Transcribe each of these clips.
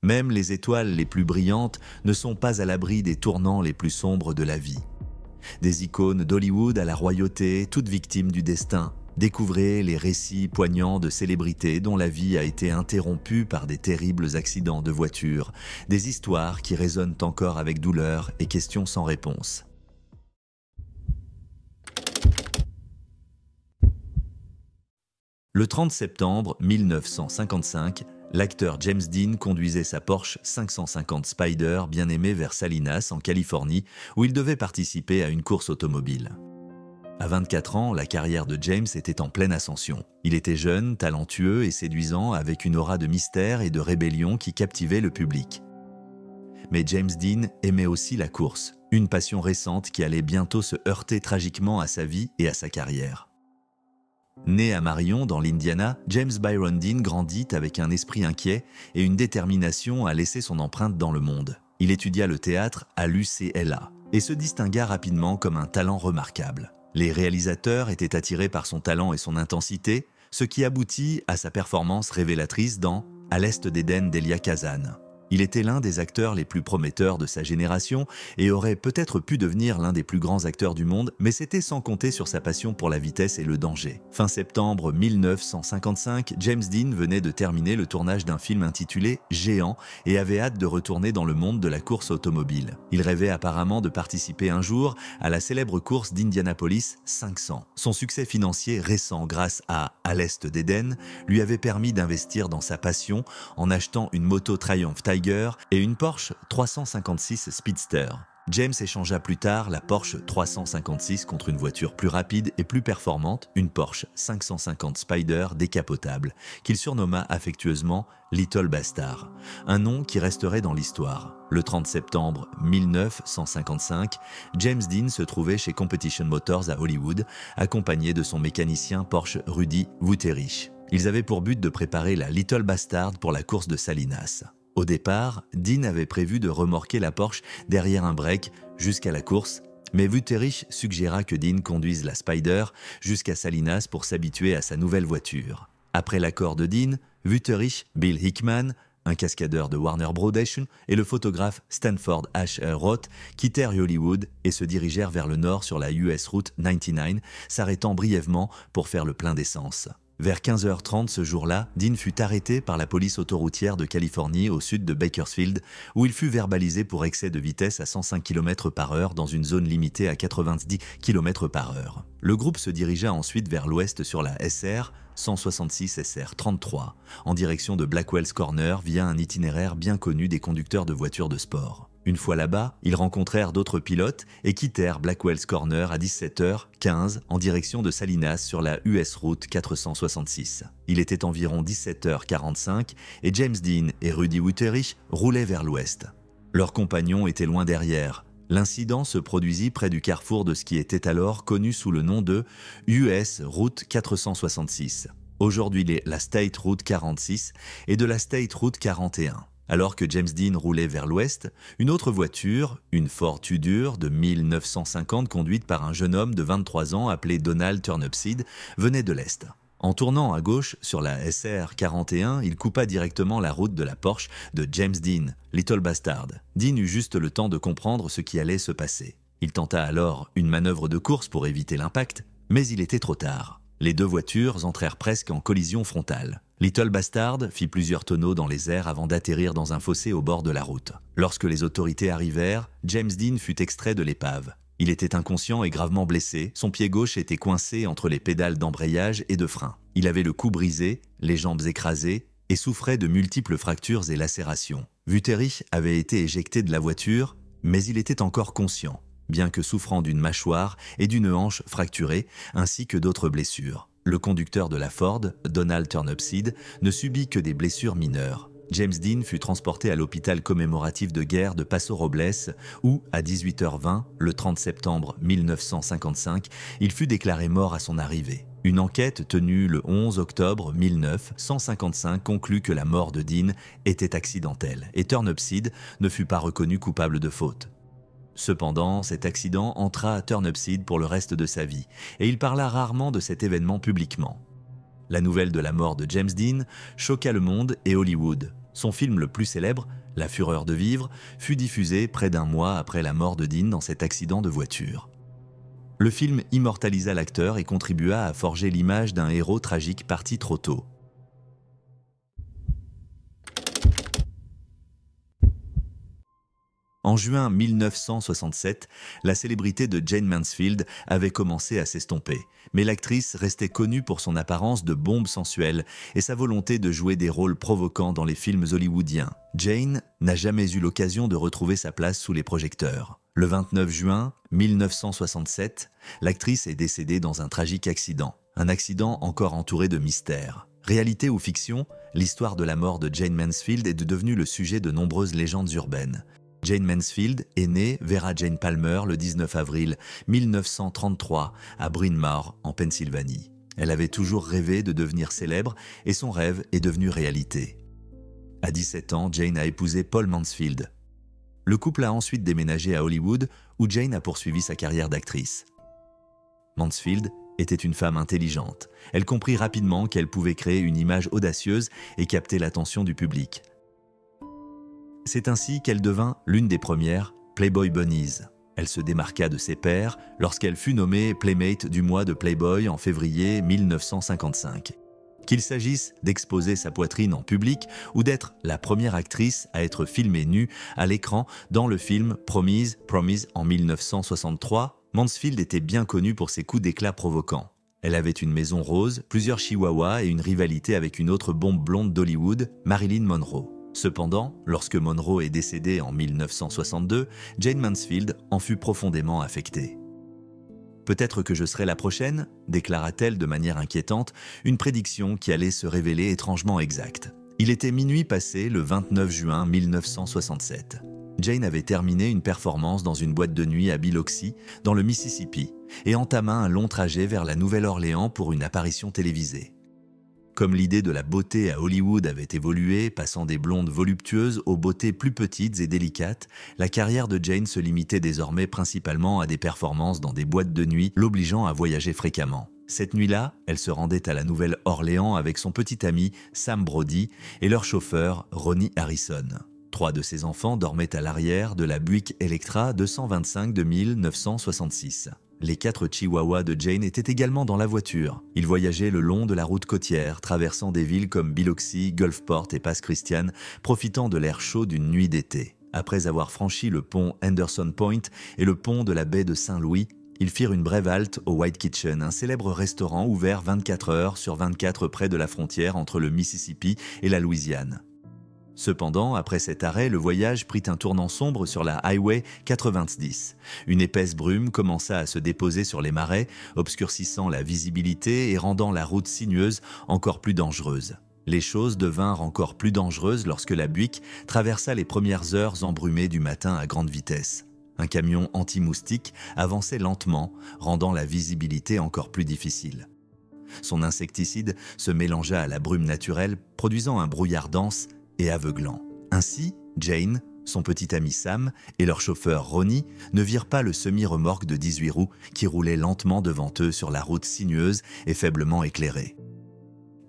Même les étoiles les plus brillantes ne sont pas à l'abri des tournants les plus sombres de la vie. Des icônes d'Hollywood à la royauté, toutes victimes du destin. Découvrez les récits poignants de célébrités dont la vie a été interrompue par des terribles accidents de voiture, des histoires qui résonnent encore avec douleur et questions sans réponse. Le 30 septembre 1955, l'acteur James Dean conduisait sa Porsche 550 Spider bien aimée vers Salinas, en Californie, où il devait participer à une course automobile. À 24 ans, la carrière de James était en pleine ascension. Il était jeune, talentueux et séduisant, avec une aura de mystère et de rébellion qui captivait le public. Mais James Dean aimait aussi la course, une passion récente qui allait bientôt se heurter tragiquement à sa vie et à sa carrière. Né à Marion, dans l'Indiana, James Byron Dean grandit avec un esprit inquiet et une détermination à laisser son empreinte dans le monde. Il étudia le théâtre à l'UCLA et se distingua rapidement comme un talent remarquable. Les réalisateurs étaient attirés par son talent et son intensité, ce qui aboutit à sa performance révélatrice dans « À l'Est d'Éden » d'Elia Kazan. Il était l'un des acteurs les plus prometteurs de sa génération et aurait peut-être pu devenir l'un des plus grands acteurs du monde, mais c'était sans compter sur sa passion pour la vitesse et le danger. Fin septembre 1955, James Dean venait de terminer le tournage d'un film intitulé « Géant » et avait hâte de retourner dans le monde de la course automobile. Il rêvait apparemment de participer un jour à la célèbre course d'Indianapolis 500. Son succès financier récent grâce à l'Est d'Éden lui avait permis d'investir dans sa passion en achetant une moto Triumph Tiger et une Porsche 356 Speedster. James échangea plus tard la Porsche 356 contre une voiture plus rapide et plus performante, une Porsche 550 Spider décapotable, qu'il surnomma affectueusement Little Bastard, un nom qui resterait dans l'histoire. Le 30 septembre 1955, James Dean se trouvait chez Competition Motors à Hollywood, accompagné de son mécanicien Porsche Rudy Wutterich. Ils avaient pour but de préparer la Little Bastard pour la course de Salinas. Au départ, Dean avait prévu de remorquer la Porsche derrière un break jusqu'à la course, mais Wutterich suggéra que Dean conduise la Spider jusqu'à Salinas pour s'habituer à sa nouvelle voiture. Après l'accord de Dean, Wutterich, Bill Hickman, un cascadeur de Warner Brothers, et le photographe Stanford H. Roth quittèrent Hollywood et se dirigèrent vers le nord sur la US Route 99, s'arrêtant brièvement pour faire le plein d'essence. Vers 15h30 ce jour-là, Dean fut arrêté par la police autoroutière de Californie au sud de Bakersfield, où il fut verbalisé pour excès de vitesse à 105 km/h dans une zone limitée à 90 km/h. Le groupe se dirigea ensuite vers l'ouest sur la SR 166 SR 33, en direction de Blackwell's Corner via un itinéraire bien connu des conducteurs de voitures de sport. Une fois là-bas, ils rencontrèrent d'autres pilotes et quittèrent Blackwell's Corner à 17h15 en direction de Salinas sur la US Route 466. Il était environ 17h45 et James Dean et Rudy Wutterich roulaient vers l'ouest. Leurs compagnons étaient loin derrière. L'incident se produisit près du carrefour de ce qui était alors connu sous le nom de US Route 466. Aujourd'hui la State Route 46 et de la State Route 41. Alors que James Dean roulait vers l'ouest, une autre voiture, une Ford Tudor de 1950 conduite par un jeune homme de 23 ans appelé Donald Turnipseed, venait de l'est. En tournant à gauche sur la SR 41, il coupa directement la route de la Porsche de James Dean, Little Bastard. Dean eut juste le temps de comprendre ce qui allait se passer. Il tenta alors une manœuvre de course pour éviter l'impact, mais il était trop tard. Les deux voitures entrèrent presque en collision frontale. Little Bastard fit plusieurs tonneaux dans les airs avant d'atterrir dans un fossé au bord de la route. Lorsque les autorités arrivèrent, James Dean fut extrait de l'épave. Il était inconscient et gravement blessé, son pied gauche était coincé entre les pédales d'embrayage et de frein. Il avait le cou brisé, les jambes écrasées et souffrait de multiples fractures et lacérations. Wutterich avait été éjecté de la voiture, mais il était encore conscient, bien que souffrant d'une mâchoire et d'une hanche fracturée, ainsi que d'autres blessures. Le conducteur de la Ford, Donald Turnipseed, ne subit que des blessures mineures. James Dean fut transporté à l'hôpital commémoratif de guerre de Paso Robles où, à 18h20, le 30 septembre 1955, il fut déclaré mort à son arrivée. Une enquête tenue le 11 octobre 1955 conclut que la mort de Dean était accidentelle et Turnipseed ne fut pas reconnu coupable de faute. Cependant, cet accident entra à Turnipseed pour le reste de sa vie, et il parla rarement de cet événement publiquement. La nouvelle de la mort de James Dean choqua le monde et Hollywood. Son film le plus célèbre, La Fureur de vivre, fut diffusé près d'un mois après la mort de Dean dans cet accident de voiture. Le film immortalisa l'acteur et contribua à forger l'image d'un héros tragique parti trop tôt. En juin 1967, la célébrité de Jayne Mansfield avait commencé à s'estomper, mais l'actrice restait connue pour son apparence de bombe sensuelle et sa volonté de jouer des rôles provoquants dans les films hollywoodiens. Jayne n'a jamais eu l'occasion de retrouver sa place sous les projecteurs. Le 29 juin 1967, l'actrice est décédée dans un tragique accident, un accident encore entouré de mystères. Réalité ou fiction, l'histoire de la mort de Jayne Mansfield est devenue le sujet de nombreuses légendes urbaines. Jayne Mansfield est née Vera Jane Palmer le 19 avril 1933 à Bryn Mawr, en Pennsylvanie. Elle avait toujours rêvé de devenir célèbre et son rêve est devenu réalité. À 17 ans, Jayne a épousé Paul Mansfield. Le couple a ensuite déménagé à Hollywood où Jayne a poursuivi sa carrière d'actrice. Mansfield était une femme intelligente. Elle comprit rapidement qu'elle pouvait créer une image audacieuse et capter l'attention du public. C'est ainsi qu'elle devint l'une des premières Playboy Bunnies. Elle se démarqua de ses pairs lorsqu'elle fut nommée Playmate du mois de Playboy en février 1955. Qu'il s'agisse d'exposer sa poitrine en public ou d'être la première actrice à être filmée nue à l'écran dans le film Promise en 1963, Mansfield était bien connue pour ses coups d'éclat provoquants. Elle avait une maison rose, plusieurs chihuahuas et une rivalité avec une autre bombe blonde d'Hollywood, Marilyn Monroe. Cependant, lorsque Monroe est décédée en 1962, Jayne Mansfield en fut profondément affectée. « Peut-être que je serai la prochaine », déclara-t-elle de manière inquiétante, une prédiction qui allait se révéler étrangement exacte. Il était minuit passé le 29 juin 1967. Jayne avait terminé une performance dans une boîte de nuit à Biloxi, dans le Mississippi, et entama un long trajet vers la Nouvelle-Orléans pour une apparition télévisée. Comme l'idée de la beauté à Hollywood avait évolué, passant des blondes voluptueuses aux beautés plus petites et délicates, la carrière de Jayne se limitait désormais principalement à des performances dans des boîtes de nuit, l'obligeant à voyager fréquemment. Cette nuit-là, elle se rendait à la Nouvelle-Orléans avec son petit ami Sam Brody et leur chauffeur Ronnie Harrison. 3 de ses enfants dormaient à l'arrière de la Buick Electra 225 de 1966. Les 4 chihuahuas de Jayne étaient également dans la voiture. Ils voyageaient le long de la route côtière, traversant des villes comme Biloxi, Gulfport et Pass Christian, profitant de l'air chaud d'une nuit d'été. Après avoir franchi le pont Henderson Point et le pont de la baie de Saint-Louis, ils firent une brève halte au White Kitchen, un célèbre restaurant ouvert 24 heures sur 24 près de la frontière entre le Mississippi et la Louisiane. Cependant, après cet arrêt, le voyage prit un tournant sombre sur la Highway 90. Une épaisse brume commença à se déposer sur les marais, obscurcissant la visibilité et rendant la route sinueuse encore plus dangereuse. Les choses devinrent encore plus dangereuses lorsque la Buick traversa les premières heures embrumées du matin à grande vitesse. Un camion anti-moustique avançait lentement, rendant la visibilité encore plus difficile. Son insecticide se mélangea à la brume naturelle, produisant un brouillard dense et aveuglant. Ainsi, Jayne, son petit ami Sam et leur chauffeur Ronnie ne virent pas le semi-remorque de 18 roues qui roulait lentement devant eux sur la route sinueuse et faiblement éclairée.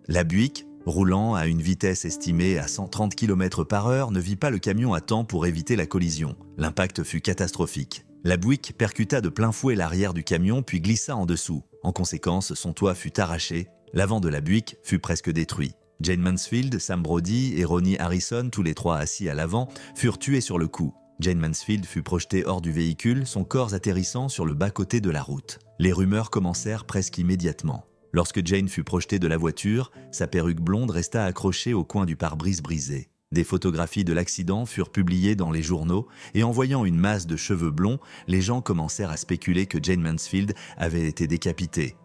La Buick, roulant à une vitesse estimée à 130 km/h, ne vit pas le camion à temps pour éviter la collision. L'impact fut catastrophique. La Buick percuta de plein fouet l'arrière du camion puis glissa en dessous. En conséquence, son toit fut arraché. L'avant de la Buick fut presque détruit. Jayne Mansfield, Sam Brody et Ronnie Harrison, tous les 3 assis à l'avant, furent tués sur le coup. Jayne Mansfield fut projetée hors du véhicule, son corps atterrissant sur le bas-côté de la route. Les rumeurs commencèrent presque immédiatement. Lorsque Jayne fut projetée de la voiture, sa perruque blonde resta accrochée au coin du pare-brise brisé. Des photographies de l'accident furent publiées dans les journaux et en voyant une masse de cheveux blonds, les gens commencèrent à spéculer que Jayne Mansfield avait été décapitée.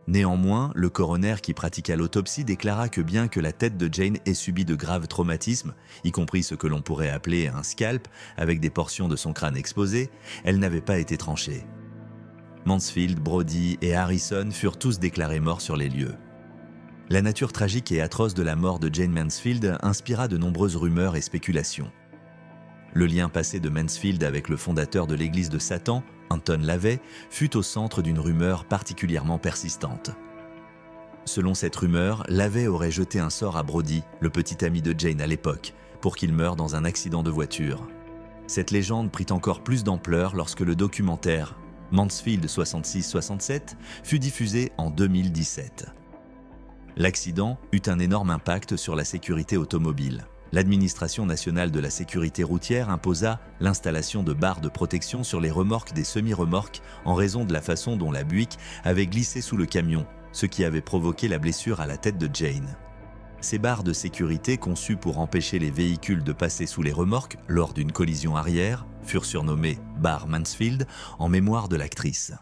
Néanmoins, le coroner qui pratiqua l'autopsie déclara que bien que la tête de Jayne ait subi de graves traumatismes, y compris ce que l'on pourrait appeler un scalp, avec des portions de son crâne exposées, elle n'avait pas été tranchée. Mansfield, Brody et Harrison furent tous déclarés morts sur les lieux. La nature tragique et atroce de la mort de Jayne Mansfield inspira de nombreuses rumeurs et spéculations. Le lien passé de Mansfield avec le fondateur de l'église de Satan, Anton LaVey, fut au centre d'une rumeur particulièrement persistante. Selon cette rumeur, Lavey aurait jeté un sort à Brody, le petit ami de Jane à l'époque, pour qu'il meure dans un accident de voiture. Cette légende prit encore plus d'ampleur lorsque le documentaire Mansfield 66-67 fut diffusé en 2017. L'accident eut un énorme impact sur la sécurité automobile. L'Administration nationale de la sécurité routière imposa l'installation de barres de protection sur les remorques des semi-remorques en raison de la façon dont la Buick avait glissé sous le camion, ce qui avait provoqué la blessure à la tête de Jane. Ces barres de sécurité conçues pour empêcher les véhicules de passer sous les remorques lors d'une collision arrière furent surnommées barres Mansfield en mémoire de l'actrice.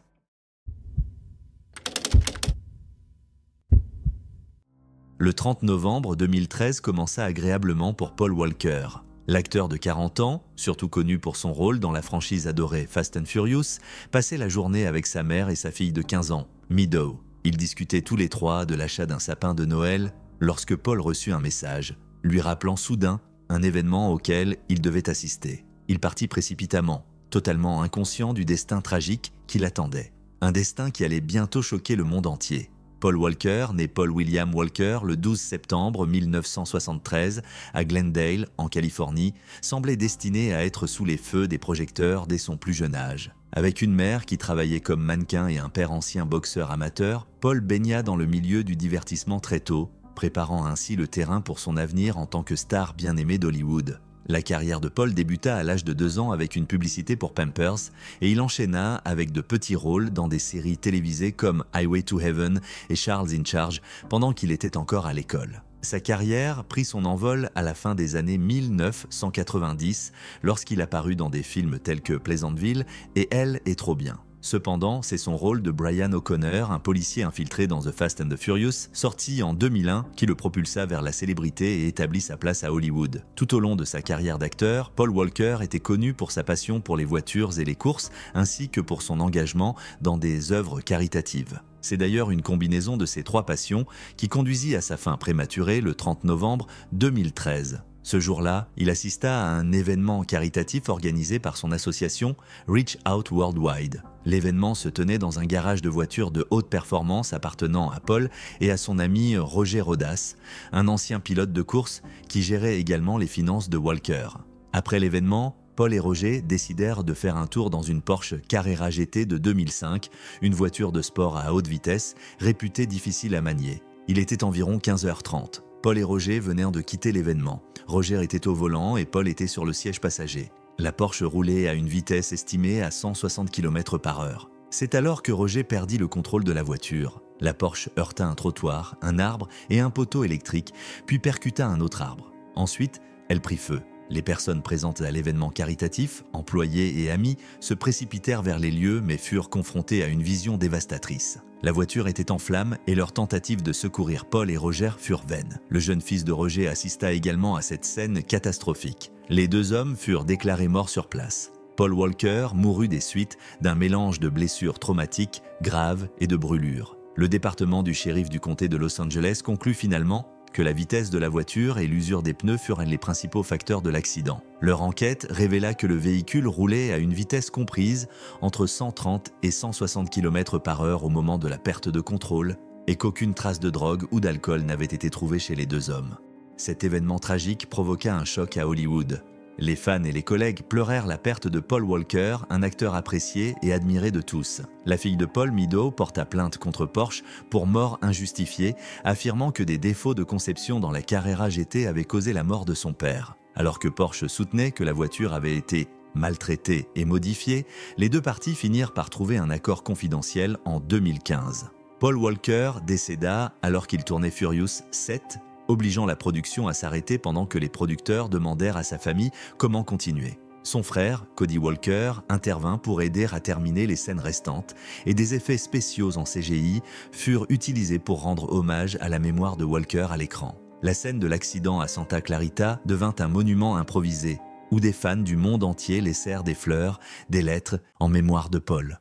Le 30 novembre 2013 commença agréablement pour Paul Walker. L'acteur de 40 ans, surtout connu pour son rôle dans la franchise adorée Fast and Furious, passait la journée avec sa mère et sa fille de 15 ans, Meadow. Ils discutaient tous les trois de l'achat d'un sapin de Noël lorsque Paul reçut un message, lui rappelant soudain un événement auquel il devait assister. Il partit précipitamment, totalement inconscient du destin tragique qui l'attendait. Un destin qui allait bientôt choquer le monde entier. Paul Walker, né Paul William Walker le 12 septembre 1973 à Glendale, en Californie, semblait destiné à être sous les feux des projecteurs dès son plus jeune âge. Avec une mère qui travaillait comme mannequin et un père ancien boxeur amateur, Paul baigna dans le milieu du divertissement très tôt, préparant ainsi le terrain pour son avenir en tant que star bien-aimée d'Hollywood. La carrière de Paul débuta à l'âge de 2 ans avec une publicité pour Pampers et il enchaîna avec de petits rôles dans des séries télévisées comme Highway to Heaven et Charles in Charge pendant qu'il était encore à l'école. Sa carrière prit son envol à la fin des années 1990 lorsqu'il apparut dans des films tels que Pleasantville et Elle est trop bien. Cependant, c'est son rôle de Brian O'Connor, un policier infiltré dans The Fast and the Furious, sorti en 2001, qui le propulsa vers la célébrité et établit sa place à Hollywood. Tout au long de sa carrière d'acteur, Paul Walker était connu pour sa passion pour les voitures et les courses, ainsi que pour son engagement dans des œuvres caritatives. C'est d'ailleurs une combinaison de ces trois passions qui conduisit à sa fin prématurée le 30 novembre 2013. Ce jour-là, il assista à un événement caritatif organisé par son association Reach Out Worldwide. L'événement se tenait dans un garage de voitures de haute performance appartenant à Paul et à son ami Roger Rodas, un ancien pilote de course qui gérait également les finances de Walker. Après l'événement, Paul et Roger décidèrent de faire un tour dans une Porsche Carrera GT de 2005, une voiture de sport à haute vitesse, réputée difficile à manier. Il était environ 15h30. Paul et Roger venaient de quitter l'événement. Roger était au volant et Paul était sur le siège passager. La Porsche roulait à une vitesse estimée à 160 km/h. C'est alors que Roger perdit le contrôle de la voiture. La Porsche heurta un trottoir, un arbre et un poteau électrique, puis percuta un autre arbre. Ensuite, elle prit feu. Les personnes présentes à l'événement caritatif, employés et amis, se précipitèrent vers les lieux mais furent confrontés à une vision dévastatrice. La voiture était en flammes et leurs tentatives de secourir Paul et Roger furent vaines. Le jeune fils de Roger assista également à cette scène catastrophique. Les deux hommes furent déclarés morts sur place. Paul Walker mourut des suites d'un mélange de blessures traumatiques, graves et de brûlures. Le département du shérif du comté de Los Angeles conclut finalement que la vitesse de la voiture et l'usure des pneus furent les principaux facteurs de l'accident. Leur enquête révéla que le véhicule roulait à une vitesse comprise entre 130 et 160 km/h au moment de la perte de contrôle et qu'aucune trace de drogue ou d'alcool n'avait été trouvée chez les deux hommes. Cet événement tragique provoqua un choc à Hollywood. Les fans et les collègues pleurèrent la perte de Paul Walker, un acteur apprécié et admiré de tous. La fille de Paul, Meadow, porta plainte contre Porsche pour mort injustifiée, affirmant que des défauts de conception dans la Carrera GT avaient causé la mort de son père. Alors que Porsche soutenait que la voiture avait été maltraitée et modifiée, les deux parties finirent par trouver un accord confidentiel en 2015. Paul Walker décéda alors qu'il tournait Furious 7, obligeant la production à s'arrêter pendant que les producteurs demandèrent à sa famille comment continuer. Son frère, Cody Walker, intervint pour aider à terminer les scènes restantes et des effets spéciaux en CGI furent utilisés pour rendre hommage à la mémoire de Walker à l'écran. La scène de l'accident à Santa Clarita devint un monument improvisé où des fans du monde entier laissèrent des fleurs, des lettres en mémoire de Paul.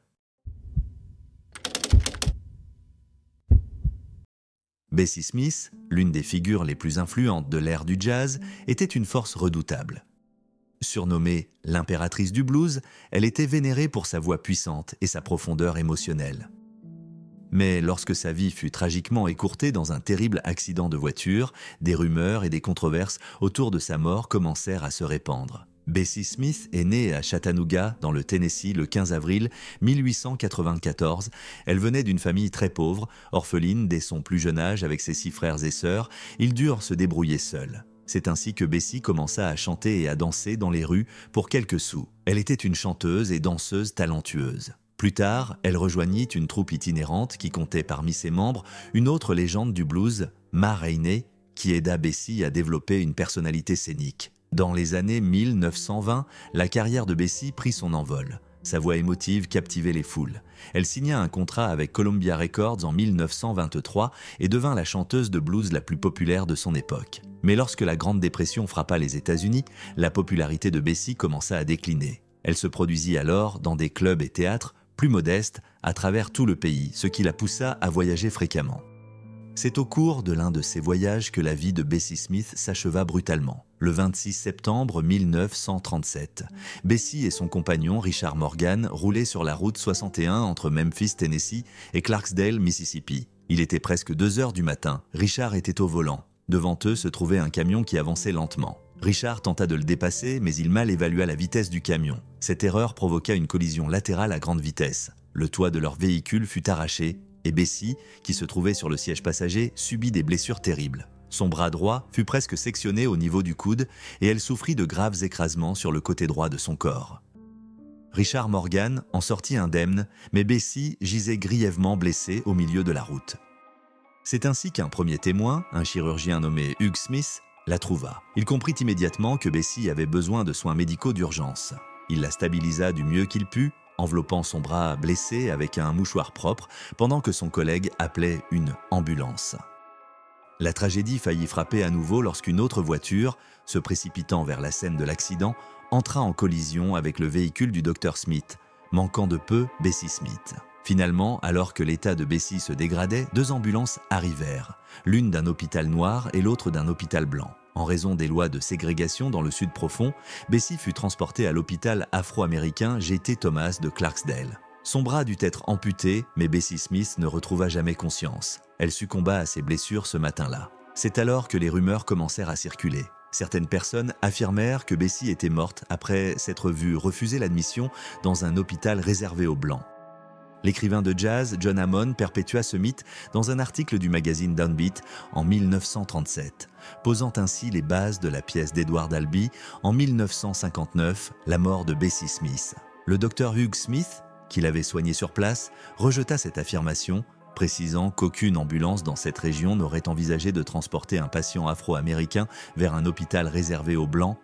Bessie Smith, l'une des figures les plus influentes de l'ère du jazz, était une force redoutable. Surnommée l'impératrice du blues, elle était vénérée pour sa voix puissante et sa profondeur émotionnelle. Mais lorsque sa vie fut tragiquement écourtée dans un terrible accident de voiture, des rumeurs et des controverses autour de sa mort commencèrent à se répandre. Bessie Smith est née à Chattanooga, dans le Tennessee, le 15 avril 1894. Elle venait d'une famille très pauvre, orpheline dès son plus jeune âge avec ses 6 frères et sœurs. Ils durent se débrouiller seuls. C'est ainsi que Bessie commença à chanter et à danser dans les rues pour quelques sous. Elle était une chanteuse et danseuse talentueuse. Plus tard, elle rejoignit une troupe itinérante qui comptait parmi ses membres une autre légende du blues, Ma Rainey, qui aida Bessie à développer une personnalité scénique. Dans les années 1920, la carrière de Bessie prit son envol. Sa voix émotive captivait les foules. Elle signa un contrat avec Columbia Records en 1923 et devint la chanteuse de blues la plus populaire de son époque. Mais lorsque la Grande Dépression frappa les États-Unis, la popularité de Bessie commença à décliner. Elle se produisit alors dans des clubs et théâtres plus modestes à travers tout le pays, ce qui la poussa à voyager fréquemment. C'est au cours de l'un de ces voyages que la vie de Bessie Smith s'acheva brutalement. Le 26 septembre 1937, Bessie et son compagnon Richard Morgan roulaient sur la route 61 entre Memphis, Tennessee et Clarksdale, Mississippi. Il était presque 2 heures du matin. Richard était au volant. Devant eux se trouvait un camion qui avançait lentement. Richard tenta de le dépasser, mais il mal évalua la vitesse du camion. Cette erreur provoqua une collision latérale à grande vitesse. Le toit de leur véhicule fut arraché et Bessie, qui se trouvait sur le siège passager, subit des blessures terribles. Son bras droit fut presque sectionné au niveau du coude et elle souffrit de graves écrasements sur le côté droit de son corps. Richard Morgan en sortit indemne, mais Bessie gisait grièvement blessée au milieu de la route. C'est ainsi qu'un premier témoin, un chirurgien nommé Hugh Smith, la trouva. Il comprit immédiatement que Bessie avait besoin de soins médicaux d'urgence. Il la stabilisa du mieux qu'il put, enveloppant son bras blessé avec un mouchoir propre, pendant que son collègue appelait une ambulance. La tragédie faillit frapper à nouveau lorsqu'une autre voiture, se précipitant vers la scène de l'accident, entra en collision avec le véhicule du Dr Smith, manquant de peu Bessie Smith. Finalement, alors que l'état de Bessie se dégradait, 2 ambulances arrivèrent, l'une d'un hôpital noir et l'autre d'un hôpital blanc. En raison des lois de ségrégation dans le sud profond, Bessie fut transportée à l'hôpital afro-américain G.T. Thomas de Clarksdale. Son bras dut être amputé, mais Bessie Smith ne retrouva jamais conscience. Elle succomba à ses blessures ce matin-là. C'est alors que les rumeurs commencèrent à circuler. Certaines personnes affirmèrent que Bessie était morte après s'être vue refuser l'admission dans un hôpital réservé aux Blancs. L'écrivain de jazz John Hammond perpétua ce mythe dans un article du magazine Downbeat en 1937, posant ainsi les bases de la pièce d'Edward Albee en 1959, La mort de Bessie Smith. Le docteur Hugh Smith, qui l'avait soigné sur place, rejeta cette affirmation, précisant qu'aucune ambulance dans cette région n'aurait envisagé de transporter un patient afro-américain vers un hôpital réservé aux Blancs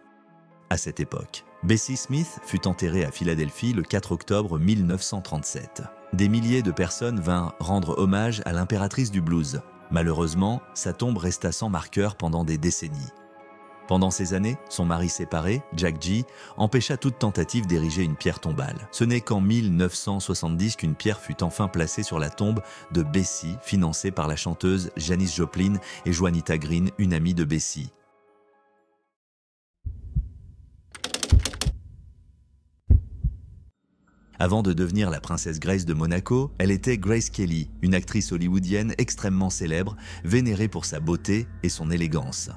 à cette époque. Bessie Smith fut enterrée à Philadelphie le 4 octobre 1937. Des milliers de personnes vinrent rendre hommage à l'impératrice du blues. Malheureusement, sa tombe resta sans marqueur pendant des décennies. Pendant ces années, son mari séparé, Jack Gee, empêcha toute tentative d'ériger une pierre tombale. Ce n'est qu'en 1970 qu'une pierre fut enfin placée sur la tombe de Bessie, financée par la chanteuse Janis Joplin et Juanita Green, une amie de Bessie. Avant de devenir la princesse Grace de Monaco, elle était Grace Kelly, une actrice hollywoodienne extrêmement célèbre, vénérée pour sa beauté et son élégance.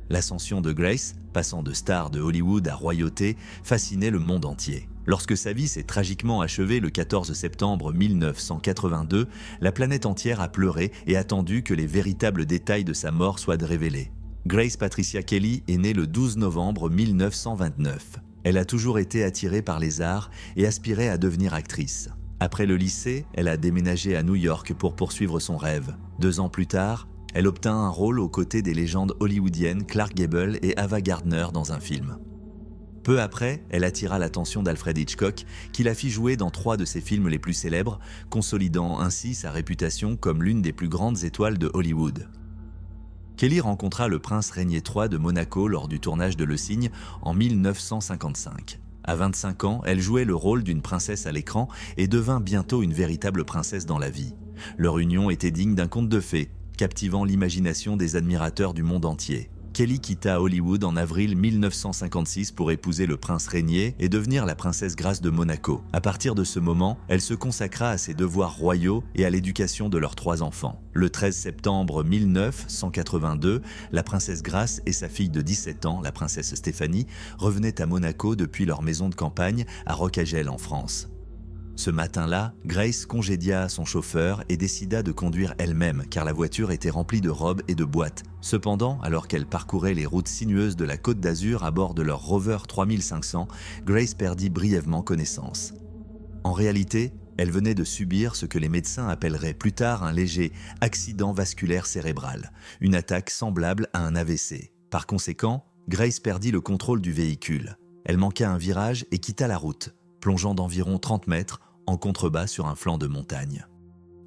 L'ascension de Grace, passant de star de Hollywood à royauté, fascinait le monde entier. Lorsque sa vie s'est tragiquement achevée le 14 septembre 1982, la planète entière a pleuré et attendu que les véritables détails de sa mort soient révélés. Grace Patricia Kelly est née le 12 novembre 1929. Elle a toujours été attirée par les arts et aspirait à devenir actrice. Après le lycée, elle a déménagé à New York pour poursuivre son rêve. 2 ans plus tard, elle obtint un rôle aux côtés des légendes hollywoodiennes Clark Gable et Ava Gardner dans un film. Peu après, elle attira l'attention d'Alfred Hitchcock, qui la fit jouer dans 3 de ses films les plus célèbres, consolidant ainsi sa réputation comme l'une des plus grandes étoiles de Hollywood. Kelly rencontra le prince Régnier III de Monaco lors du tournage de Le Cygne en 1955. À 25 ans, elle jouait le rôle d'une princesse à l'écran et devint bientôt une véritable princesse dans la vie. Leur union était digne d'un conte de fées, captivant l'imagination des admirateurs du monde entier. Kelly quitta Hollywood en avril 1956 pour épouser le prince régnier et devenir la princesse Grace de Monaco. À partir de ce moment, elle se consacra à ses devoirs royaux et à l'éducation de leurs 3 enfants. Le 13 septembre 1982, la princesse Grace et sa fille de 17 ans, la princesse Stéphanie, revenaient à Monaco depuis leur maison de campagne à Roccagel en France. Ce matin-là, Grace congédia son chauffeur et décida de conduire elle-même car la voiture était remplie de robes et de boîtes. Cependant, alors qu'elle parcourait les routes sinueuses de la Côte d'Azur à bord de leur Rover 3500, Grace perdit brièvement connaissance. En réalité, elle venait de subir ce que les médecins appelleraient plus tard un léger accident vasculaire cérébral, une attaque semblable à un AVC. Par conséquent, Grace perdit le contrôle du véhicule. Elle manqua un virage et quitta la route, plongeant d'environ 30 mètres en contrebas sur un flanc de montagne.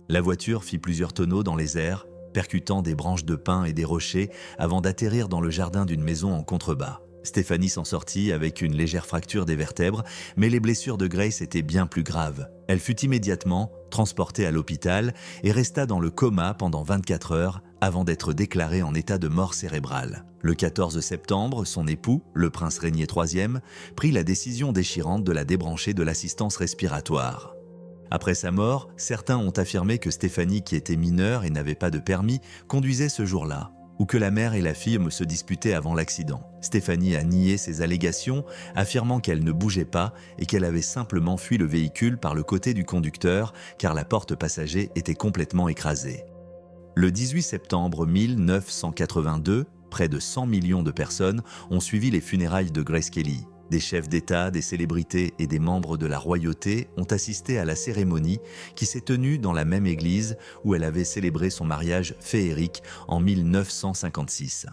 La voiture fit plusieurs tonneaux dans les airs, percutant des branches de pin et des rochers avant d'atterrir dans le jardin d'une maison en contrebas. Stéphanie s'en sortit avec une légère fracture des vertèbres, mais les blessures de Grace étaient bien plus graves. Elle fut immédiatement transportée à l'hôpital et resta dans le coma pendant 24 heures avant d'être déclarée en état de mort cérébrale. Le 14 septembre, son époux, le prince Régnier III, prit la décision déchirante de la débrancher de l'assistance respiratoire. Après sa mort, certains ont affirmé que Stéphanie, qui était mineure et n'avait pas de permis, conduisait ce jour-là, ou que la mère et la fille se disputaient avant l'accident. Stéphanie a nié ces allégations, affirmant qu'elle ne bougeait pas et qu'elle avait simplement fui le véhicule par le côté du conducteur car la porte passager était complètement écrasée. Le 18 septembre 1982, près de 100 millions de personnes ont suivi les funérailles de Grace Kelly. Des chefs d'État, des célébrités et des membres de la royauté ont assisté à la cérémonie qui s'est tenue dans la même église où elle avait célébré son mariage féerique en 1956.